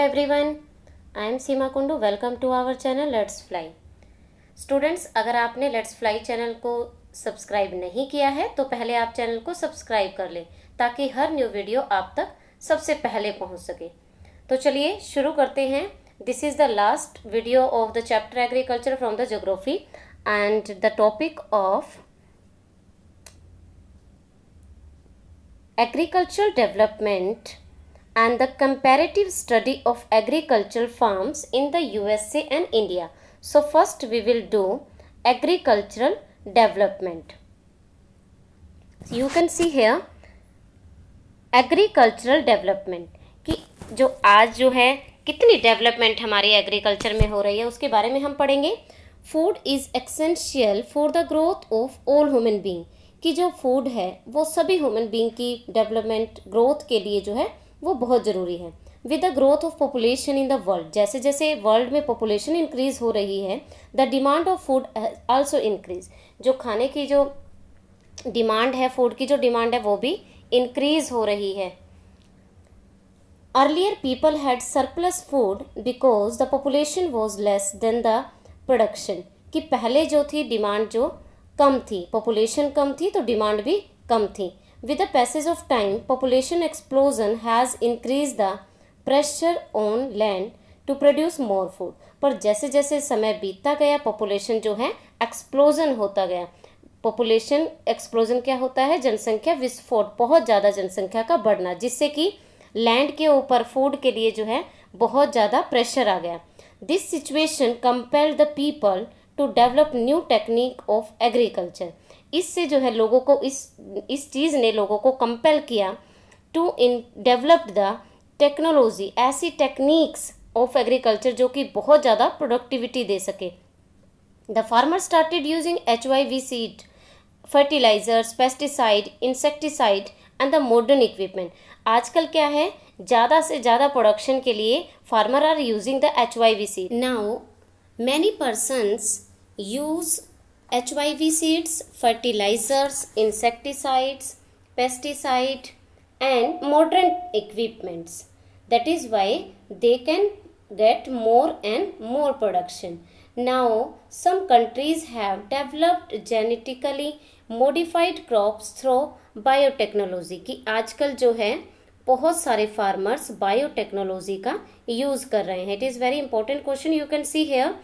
Everyone, I am Seema Kundu. Welcome to our channel let's fly. Students, अगर आपने let's fly channel को subscribe नहीं किया है तो पहले आप चैनल को सब्सक्राइब कर लें ताकि हर न्यू वीडियो आप तक सबसे पहले पहुंच सके। तो चलिए शुरू करते हैं। This is the last video of the chapter agriculture from the geography and the topic of agricultural development and the comparative study of agricultural farms in the USA and India. So first we will do agricultural development. You can see here agricultural development कि जो आज जो है कितनी development हमारी agriculture में हो रही है उसके बारे में हम पढ़ेंगे। Food is essential for the growth of all human being, कि जो फूड है वो सभी ह्यूमन बीइंग की डेवलपमेंट ग्रोथ के लिए जो है वो बहुत ज़रूरी है। With the growth of population in the world, जैसे जैसे वर्ल्ड में पॉपुलेशन इंक्रीज हो रही है, the demand of food also increase, जो खाने की जो डिमांड है, फूड की जो डिमांड है वो भी इंक्रीज हो रही है। Earlier people had surplus food because the population was less than the production, कि पहले जो थी डिमांड जो कम थी, पॉपुलेशन कम थी तो डिमांड भी कम थी। With the passage of time population explosion has increase the pressure on land to produce more food, पर जैसे जैसे समय बीतता गया पॉपुलेशन जो है एक्सप्लोजन होता गया। पॉपुलेशन एक्सप्लोजन क्या होता है? जनसंख्या विस्फोट, बहुत ज़्यादा जनसंख्या का बढ़ना, जिससे कि लैंड के ऊपर फूड के लिए जो है बहुत ज़्यादा प्रेशर आ गया। This situation compelled the people to develop new technique of agriculture, इससे जो है लोगों को इस चीज़ ने लोगों को कंपेल किया to in develop the technology, ऐसी टेक्निक्स ऑफ एग्रीकल्चर जो कि बहुत ज़्यादा प्रोडक्टिविटी दे सके। The farmer started using HYV seed, fertilisers, pesticide, insecticide and the modern equipment. आजकल क्या है, ज़्यादा से ज़्यादा प्रोडक्शन के लिए farmer are using the HYV seed. Now many persons use HYV seeds, fertilizers, insecticides, pesticide and modern equipments. That is why they can get more and more production. Now some countries have developed genetically modified crops through biotechnology, कि आजकल जो है बहुत सारे farmers biotechnology का use कर रहे हैं। It is very important question, you can see here.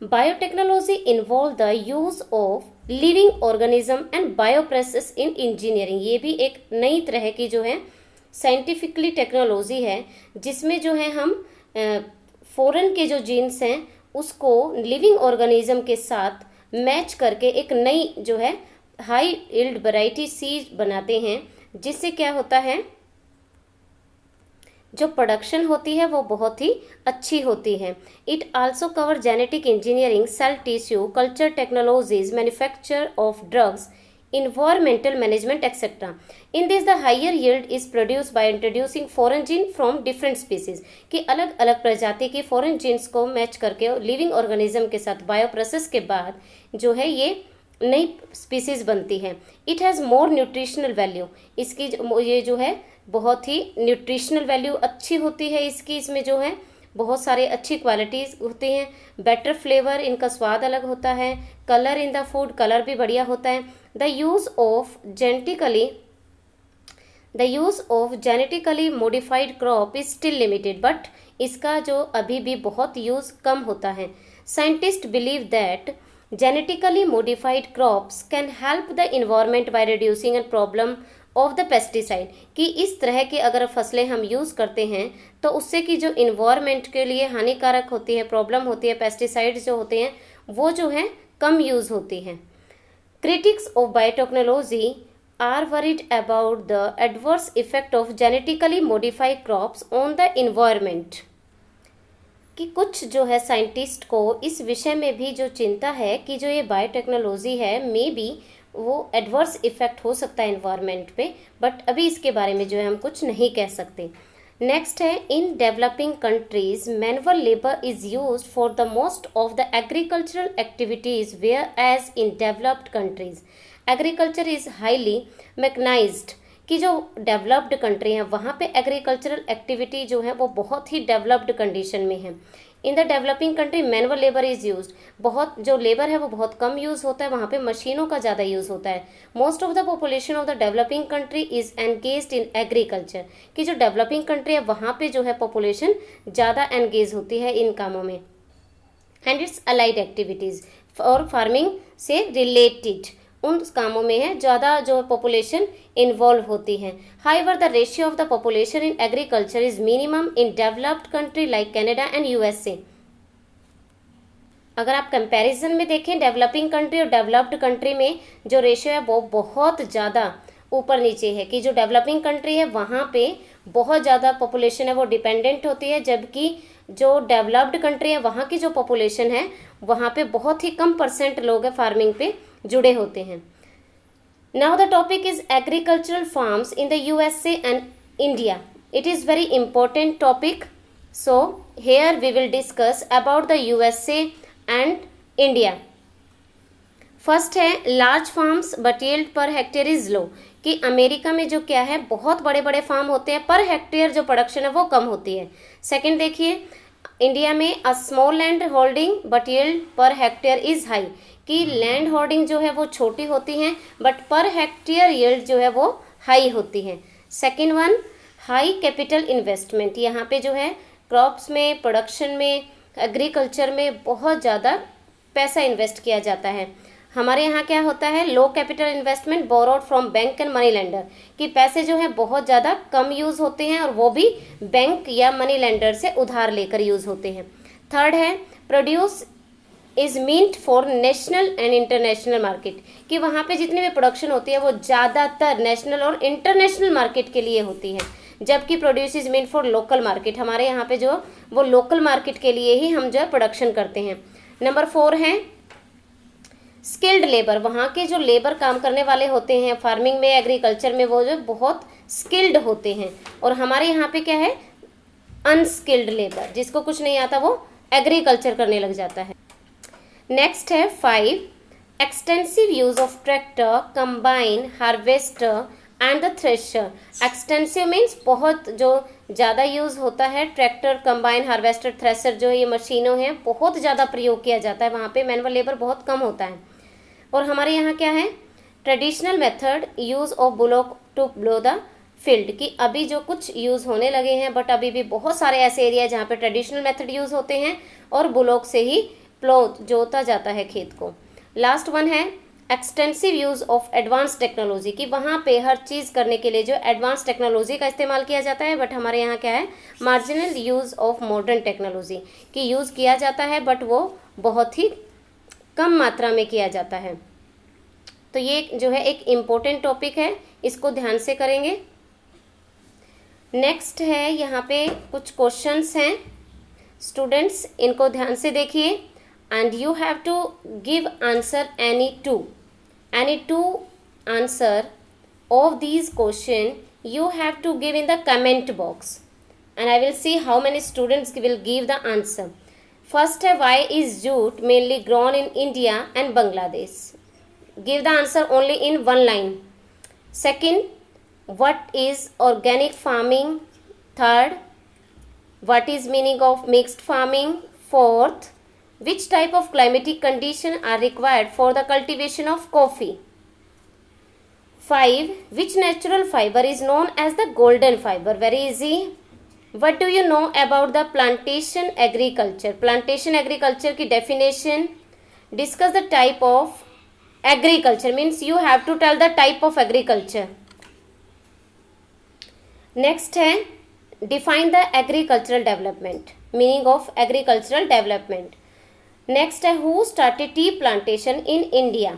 Biotechnology involve the use of living organism and bioprocess in engineering. ये भी एक नई तरह की जो है साइंटिफिकली टेक्नोलॉजी है, जिसमें जो है हम फॉरेन के जो जीन्स हैं उसको लिविंग ऑर्गेनिज्म के साथ मैच करके एक नई जो है हाई यील्ड वैरायटी सीड बनाते हैं, जिससे क्या होता है, जो प्रोडक्शन होती है वो बहुत ही अच्छी होती है। It also cover genetic engineering, cell tissue culture technologies, manufacture of drugs, environmental management etc. In this the higher yield is produced by introducing foreign gene from different species, कि अलग अलग प्रजाति की फॉरेन जीन्स को match करके living organism के साथ bioprocess के बाद जो है ये नई स्पीसीज बनती है। It has more nutritional value, इसकी ये जो है बहुत ही न्यूट्रिशनल वैल्यू अच्छी होती है इसकी, इसमें जो है बहुत सारे अच्छी क्वालिटीज़ होती हैं। बेटर फ्लेवर, इनका स्वाद अलग होता है। Colour in the food, colour भी बढ़िया होता है। The use of genetically modified crop is still limited, but इसका जो अभी भी बहुत यूज़ कम होता है। Scientist believe that genetically modified crops can help the environment by reducing a problem of the pesticide, कि इस तरह की अगर फसलें हम यूज़ करते हैं तो उससे कि जो इन्वायरमेंट के लिए हानिकारक होती है, प्रॉब्लम होती है, पेस्टिसाइड्स जो होते हैं वो जो है कम यूज़ होती हैं। Critics of biotechnology are worried about the adverse effect of genetically modified crops on the environment, कि कुछ जो है साइंटिस्ट को इस विषय में भी जो चिंता है कि जो ये बायोटेक्नोलॉजी है मे बी वो एडवर्स इफेक्ट हो सकता है इन्वायरमेंट पे, बट अभी इसके बारे में जो है हम कुछ नहीं कह सकते। नेक्स्ट है, in developing countries manual labour is used for the most of the agricultural activities, where as in developed countries agriculture is highly mechanised, कि जो डेवलप्ड कंट्री है वहाँ पे एग्रीकल्चरल एक्टिविटी जो है वो बहुत ही डेवलप्ड कंडीशन में है। In the developing country manual labour is used, बहुत जो लेबर है वो बहुत कम यूज़ होता है, वहाँ पे मशीनों का ज़्यादा यूज़ होता है। Most of the population of the developing country is engaged in agriculture, कि जो डेवलपिंग कंट्री है वहाँ पे जो है पॉपुलेशन ज़्यादा एंगेज होती है इन कामों में। एंड इट्स अलाइड एक्टिविटीज़ और फार्मिंग से रिलेटेड उन कामों में है ज़्यादा जो पॉपुलेशन इन्वॉल्व होती है। However the ratio of the population in agriculture is minimum in developed country like Canada and USA. अगर आप कंपैरिजन में देखें डेवलपिंग कंट्री और डेवलप्ड कंट्री में जो रेशियो है वो बहुत ज़्यादा ऊपर नीचे है, कि जो डेवलपिंग कंट्री है वहाँ पे बहुत ज़्यादा पॉपुलेशन है वो डिपेंडेंट होती है, जबकि जो डेवलप्ड कंट्री है वहाँ की जो पॉपुलेशन है वहाँ पे बहुत ही कम % लोग है फार्मिंग पे जुड़े होते हैं। Now the topic is agricultural farms in the USA and India. It is very important topic, so here we will discuss about the USA and India. First है large farms but yield per hectare is low, कि America में जो क्या है बहुत बड़े बड़े farm होते हैं, पर हेक्टेयर जो प्रोडक्शन है वो कम होती है। सेकंड देखिए इंडिया में a small land holding but yield per hectare is high, कि लैंड होल्डिंग जो है वो छोटी होती है बट पर हेक्टेयर यील्ड जो है वो हाई होती है। Second one high capital investment, यहाँ पे जो है क्रॉप्स में, प्रोडक्शन में, एग्रीकल्चर में बहुत ज़्यादा पैसा इन्वेस्ट किया जाता है। हमारे यहाँ क्या होता है low capital investment borrowed from bank and money lender, कि पैसे जो है बहुत ज़्यादा कम यूज़ होते हैं और वो भी बैंक या मनी लेंडर से उधार लेकर यूज़ होते हैं। थर्ड है produce is meant for national and international market, कि वहाँ पे जितनी भी प्रोडक्शन होती है वो ज़्यादातर नेशनल और इंटरनेशनल मार्केट के लिए होती है, जबकि produce is meant for local market, हमारे यहाँ पे जो वो लोकल मार्केट के लिए ही हम जो है प्रोडक्शन करते हैं। नंबर 4 है स्किल्ड लेबर, वहाँ के जो लेबर काम करने वाले होते हैं फार्मिंग में, एग्रीकल्चर में, वो जो बहुत स्किल्ड होते हैं, और हमारे यहाँ पे क्या है अनस्किल्ड लेबर, जिसको कुछ नहीं आता वो एग्रीकल्चर करने लग जाता है। नेक्स्ट है 5 extensive use of tractor, combine, harvester and the thresher. Extensive means बहुत जो ज़्यादा यूज़ होता है, ट्रैक्टर, कंबाइन, हार्वेस्टर, थ्रेशर जो ये मशीनों हैं बहुत ज़्यादा प्रयोग किया जाता है, वहाँ पे मैनुअल लेबर बहुत कम होता है। और हमारे यहाँ क्या है traditional method use of bullock to plough the field, कि अभी जो कुछ यूज़ होने लगे हैं बट अभी भी बहुत सारे ऐसे एरिया जहाँ पे ट्रेडिशनल मेथड यूज़ होते हैं और बुलोक से ही प्लो जोता जाता है खेत को। लास्ट वन है extensive use of advance technology, कि वहाँ पे हर चीज़ करने के लिए जो एडवांस टेक्नोलॉजी का इस्तेमाल किया जाता है, बट हमारे यहाँ क्या है marginal use of modern technology, कि यूज़ किया जाता है बट वो बहुत ही कम मात्रा में किया जाता है। तो ये जो है एक इम्पोर्टेंट टॉपिक है, इसको ध्यान से करेंगे। नेक्स्ट है यहाँ पे कुछ क्वेश्चंस हैं स्टूडेंट्स, इनको ध्यान से देखिए and you have to give answer any two answer of these question you have to give in the comment box and I will see how many students will give the answer. First है why is jute mainly grown in India and Bangladesh? Give the answer only in one line. Second, what is organic farming? Third, what is meaning of mixed farming? Fourth, which type of climatic condition are required for the cultivation of coffee? 5, which natural fiber is known as the golden fiber? Very easy. What do you know about the plantation agriculture? Plantation agriculture की definition. Discuss the type of agriculture, means you have to tell the type of agriculture. Next है define the agricultural development, meaning of agricultural development. Next है who started tea plantation in India?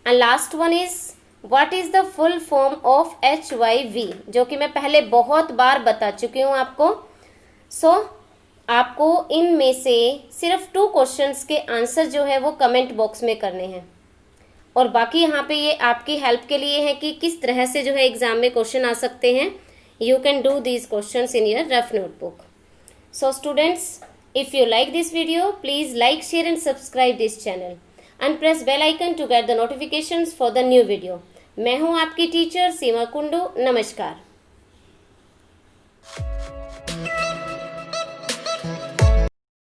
And last one is what is the full form of HYV, जो कि मैं पहले बहुत बार बता चुकी हूँ आपको। आपको इनमें से सिर्फ 2 क्वेश्चंस के आंसर जो है वो कमेंट बॉक्स में करने हैं, और बाकी यहाँ पे ये आपकी हेल्प के लिए है कि किस तरह से जो है एग्जाम में क्वेश्चन आ सकते हैं। You can do these questions in your rough notebook. So students, if you like this video, please like, share and subscribe this channel and press bell icon to get the notifications for the new video. मैं हूं आपकी teacher सीमा कुंडू। नमस्कार।